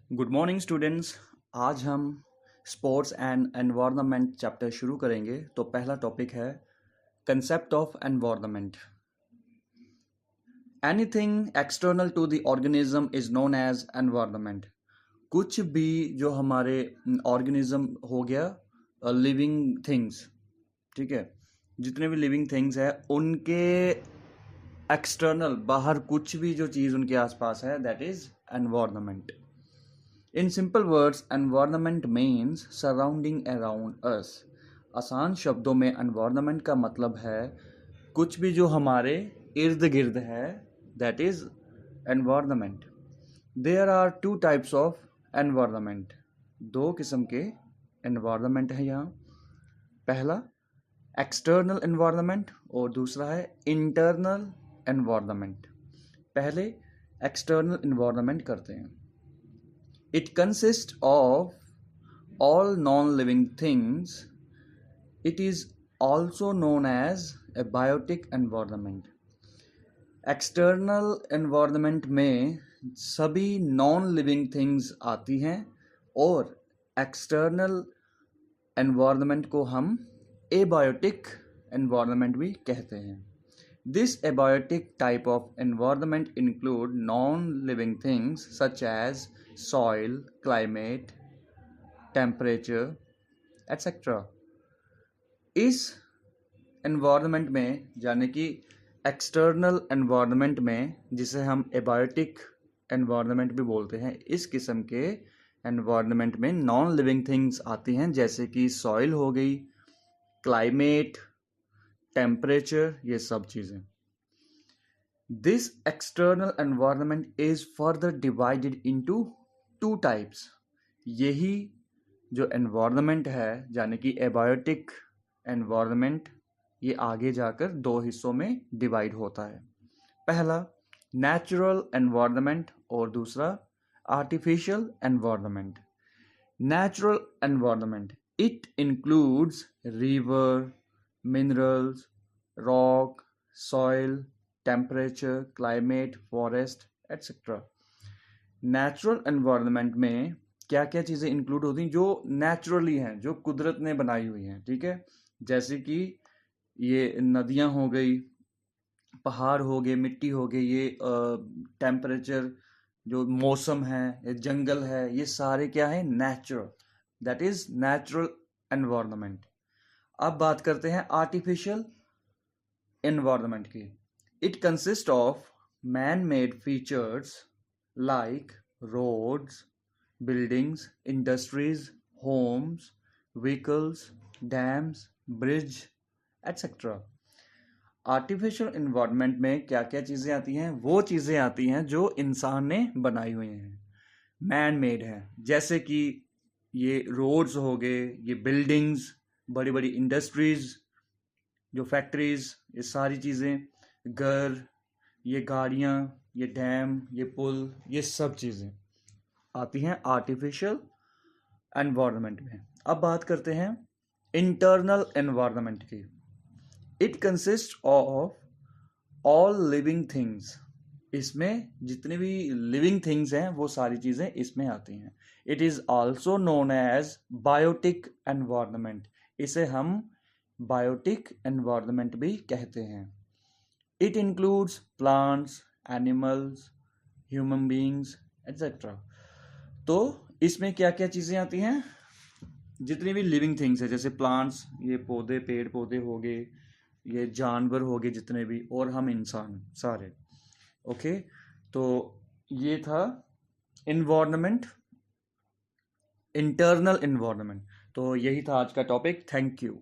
Good morning students. आज हम sports and environment chapter शुरू करेंगे। तो पहला टॉपिक है concept of environment. Anything external to the organism is known as environment. कुछ भी जो हमारे ऑर्गेनिज्म हो गया, लिविंग थिंग्स, ठीक है, जितने भी लिविंग थिंग्स है उनके एक्सटर्नल बाहर कुछ भी जो चीज़ उनके आसपास है, that is environment. In simple words environment means surrounding around us. आसान शब्दों में एनवायरनमेंट का मतलब है कुछ भी जो हमारे इर्द गिर्द है, that is environment. There are two types of environment. दो किस्म के एनवायरनमेंट है यहाँ। पहला एक्सटर्नल एनवायरनमेंट और दूसरा है इंटरनल एनवायरनमेंट। पहले एक्सटर्नल एनवायरनमेंट करते हैं। It consists of all non-living things. It is also known as a biotic environment. External environment में सभी non-living things आती हैं और external environment को हम abiotic environment भी कहते हैं। This abiotic type of environment include non-living things such as soil, climate, temperature, etc. इस environment में यानी कि external environment में, जिसे हम abiotic environment भी बोलते हैं, इस किस्म के environment में non-living things आती हैं, जैसे कि soil हो गई, climate, temperature, ये सब चीज़ें। This external environment is further divided into two types. यही जो environment है यानी कि abiotic environment, ये आगे जाकर दो हिस्सों में डिवाइड होता है। पहला natural environment और दूसरा artificial environment. Natural environment, it includes river, minerals, rock, soil, temperature, climate, forest, etc. Natural environment में क्या क्या चीज़ें इंक्लूड होती हैं जो नेचुरली हैं, जो कुदरत ने बनाई हुई हैं, ठीक है। जैसे कि ये नदियाँ हो गई, पहाड़ हो गए, मिट्टी हो गई, ये टेम्परेचर, जो मौसम है, ये जंगल है, ये सारे क्या है, natural, that is natural environment. अब बात करते हैं आर्टिफिशियल एनवायरनमेंट की। It consist of man made features like roads, buildings, industries, homes, vehicles, dams, bridge, etcetera. Artificial environment में क्या क्या चीज़ें आती हैं? वो चीज़ें आती हैं जो इंसान ने बनाई हुई हैं, मैन मेड है। जैसे कि ये रोड्स हो गए, ये बिल्डिंग्स, बड़ी बड़ी इंडस्ट्रीज, जो फैक्ट्रीज, ये सारी चीज़ें, घर, ये गाड़ियाँ, ये डैम, ये पुल, ये सब चीज़ें आती हैं आर्टिफिशियल एनवायरनमेंट में। अब बात करते हैं इंटरनल एनवायरनमेंट की। It consist of all living things. इसमें जितने भी लिविंग थिंग्स हैं वो सारी चीज़ें इसमें आती हैं। It is also known as biotic environment. इसे हम बायोटिक एनवायरनमेंट भी कहते हैं। It includes plants, animals, human beings, etcetera. तो इसमें क्या क्या चीज़ें आती हैं? जितनी भी लिविंग थिंग्स है, जैसे प्लांट्स, ये पौधे, पेड़ पौधे हो गए, ये जानवर हो गए जितने भी, और हम इंसान सारे। ओके, तो ये था इन्वायरमेंट, इंटरनल इन्वायरमेंट। तो यही था आज का टॉपिक। Thank you.